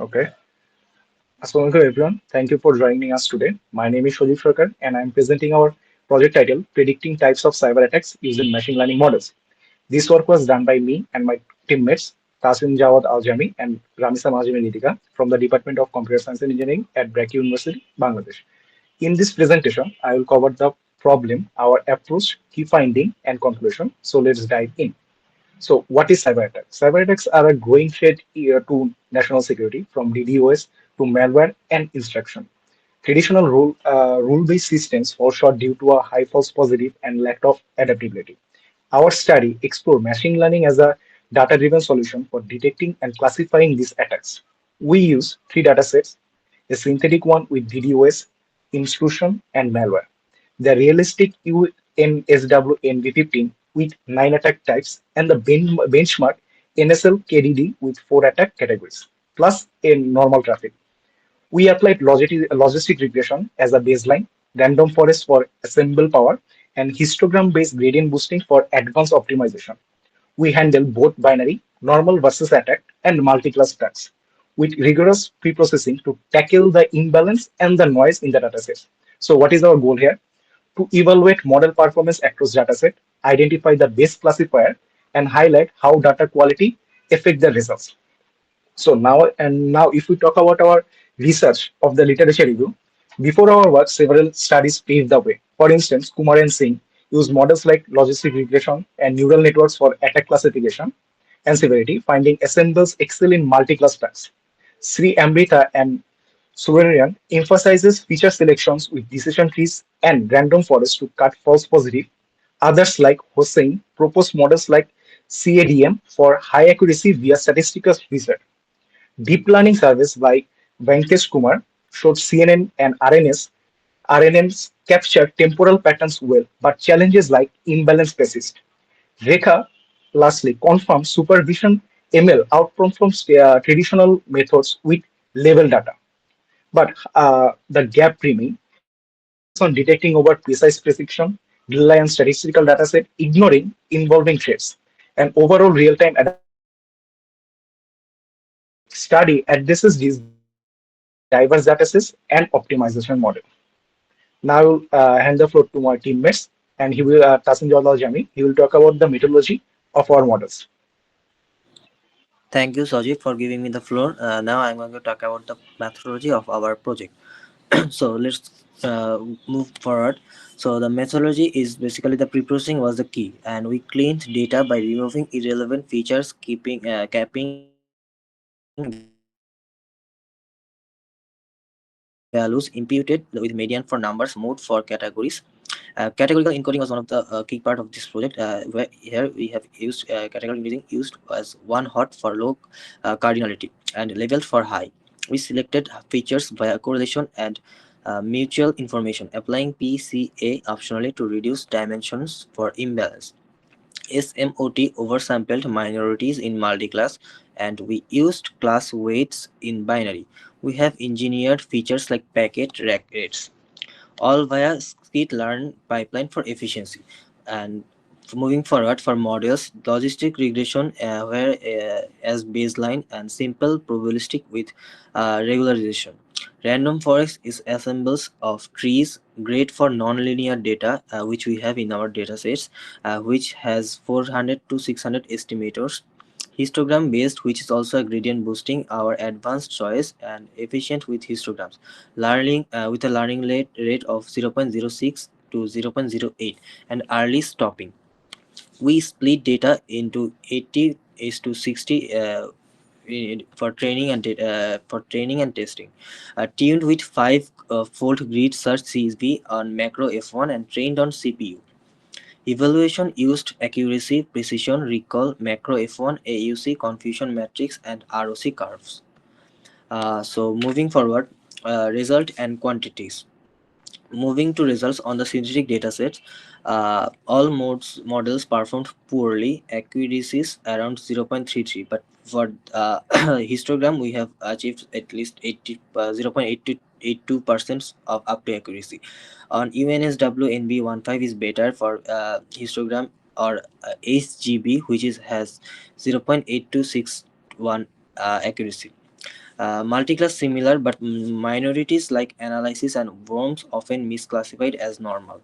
Okay. Assalamualaikum everyone. Thank you for joining us today. My name is Shojib Sarkar and I'm presenting our project title Predicting Types of Cyber Attacks Using Machine Learning Models. This work was done by me and my teammates Tasin Jawad Aljami and Ramisa Majimi Nitika from the Department of Computer Science and Engineering at Braki University, Bangladesh. In this presentation, I will cover the problem, our approach, key finding, and conclusion. So let's dive in. So, what is cyber attacks? Cyber attacks are a growing threat to national security, from DDoS to malware and instruction. Traditional rule-based systems fall short due to a high false positive and lack of adaptability. Our study explored machine learning as a data-driven solution for detecting and classifying these attacks. We use three datasets: a synthetic one with DDoS, intrusion, and malware, the realistic UNSW NV15 with 9 attack types, and the benchmark NSL KDD with 4 attack categories, plus a normal traffic. We applied logistic regression as a baseline, random forest for assemble power, and histogram-based gradient boosting for advanced optimization. We handle both binary, normal versus attack, and multi-class attacks with rigorous pre-processing to tackle the imbalance and the noise in the dataset. So what is our goal here? To evaluate model performance across dataset, identify the best classifier, and highlight how data quality affect the results. So now, if we talk about our research of the literature review, before our work, several studies paved the way. For instance, Kumar and Singh used models like logistic regression and neural networks for attack classification and severity, finding assembles excel in multi-class tasks. Sri Amrita and Suryanarayan emphasizes feature selections with decision trees and random forests to cut false positive. Others like Hossein propose models like CADM for high accuracy via statistical research. Deep learning service by Venkesh Kumar showed CNN and RNNs capture temporal patterns well, but challenges like imbalance persist. Rekha lastly confirms supervision ML outperforms traditional methods with level data. But the gap remains. We focus on detecting over precise precision, rely on statistical dataset, ignoring involving threats, and overall real-time adaptability. Our study addresses this by using diverse datasets and optimization model. Now I will hand the floor to my teammates, and Tasin Jawad Jami, he will talk about the methodology of our models. Thank you, Sajid, for giving me the floor. Now I'm going to talk about the methodology of our project. So let's move forward. So the methodology is basically the pre-processing was the key, and we cleaned data by removing irrelevant features, keeping capping values, imputed with median for numbers, moved for categories. Categorical encoding was one of the key part of this project. Where here we have used categorical encoding used as one hot for low cardinality and labeled for high. We selected features via correlation and mutual information, applying PCA optionally to reduce dimensions for imbalance. SMOT oversampled minorities in multiclass, and we used class weights in binary. We have engineered features like packet rates, all via skit-learn pipeline for efficiency. And moving forward for models, logistic regression where as baseline and simple probabilistic with regularization. Random forest is assembles of trees great for nonlinear data which we have in our datasets which has 400 to 600 estimators. Histogram based, which is also a gradient boosting our advanced choice and efficient with histograms. Learning with a learning rate of 0.06 to 0.08 and early stopping. We split data into 80 is to 60 for training and testing. Tuned with 5 fold grid search CSV on macro F1 and trained on CPU. Evaluation used accuracy, precision, recall, macro F1, AUC, confusion matrix, and ROC curves. So moving forward, result and quantities. Moving to results on the synthetic datasets, all models performed poorly, accuracies around 0.33, but for histogram we have achieved at least 0.82% of up to accuracy. On UNSW NB15 is better for histogram or HGB, which is has 0.8261 accuracy. Multiclass similar, but minorities like analysis and worms often misclassified as normal.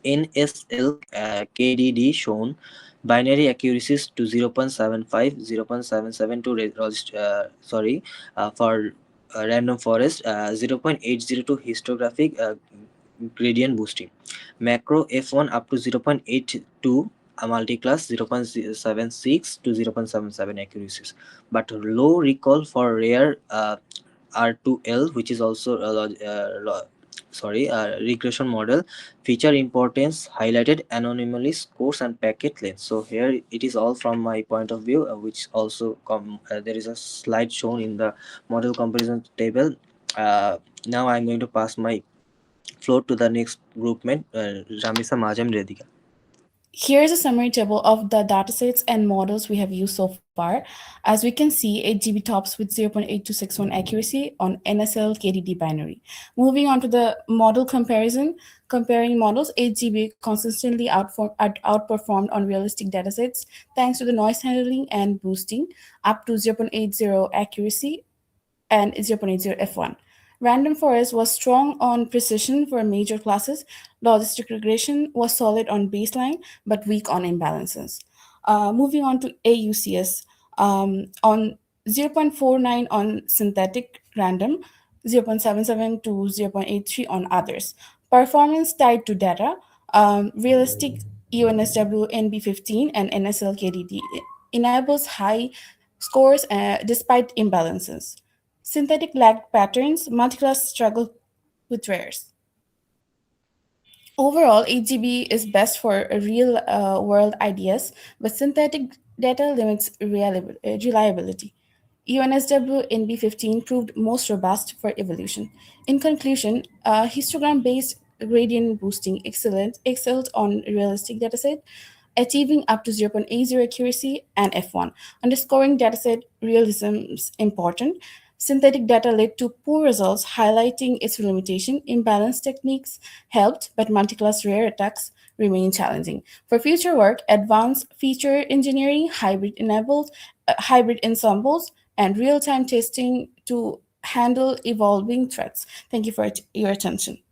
NSL KDD shown binary accuracies to 0.75, 0.77 to for random forest, 0.80 to histographic gradient boosting. Macro F1 up to 0.82, a multiclass 0.76 to 0.77 accuracies, but low recall for rare R2L, which is also regression model. Feature importance highlighted anomaly scores and packet length. So here it is all from my point of view, which also there is a slide shown in the model comparison table. Now I'm going to pass my floor to the next groupment, Ramisa Majam Redika. Here's a summary table of the datasets and models we have used so far. As we can see, 8 GB tops with 0.8261 accuracy on NSL KDD binary. Moving on to the model comparison, comparing models, 8 GB consistently outperformed on realistic datasets thanks to the noise handling and boosting up to 0.80 accuracy and 0.80 F1. Random forest was strong on precision for major classes. Logistic regression was solid on baseline but weak on imbalances. Moving on to AUCS, on 0.49 on synthetic random, 0.77 to 0.83 on others. Performance tied to data, realistic UNSW NB15 and NSL KDD enables high scores despite imbalances. Synthetic lagged patterns, multiclass struggle with rares. Overall, 8 GB is best for real world ideas, but synthetic data limits reliability. UNSW NB15 proved most robust for evolution. In conclusion, histogram based gradient boosting excelled on realistic dataset, achieving up to 0.80 accuracy and F1. Underscoring dataset realism is important. Synthetic data led to poor results, highlighting its limitation. Imbalanced techniques helped, but multiclass rare attacks remain challenging. For future work, advanced feature engineering, hybrid ensembles, and real-time testing to handle evolving threats. Thank you for your attention.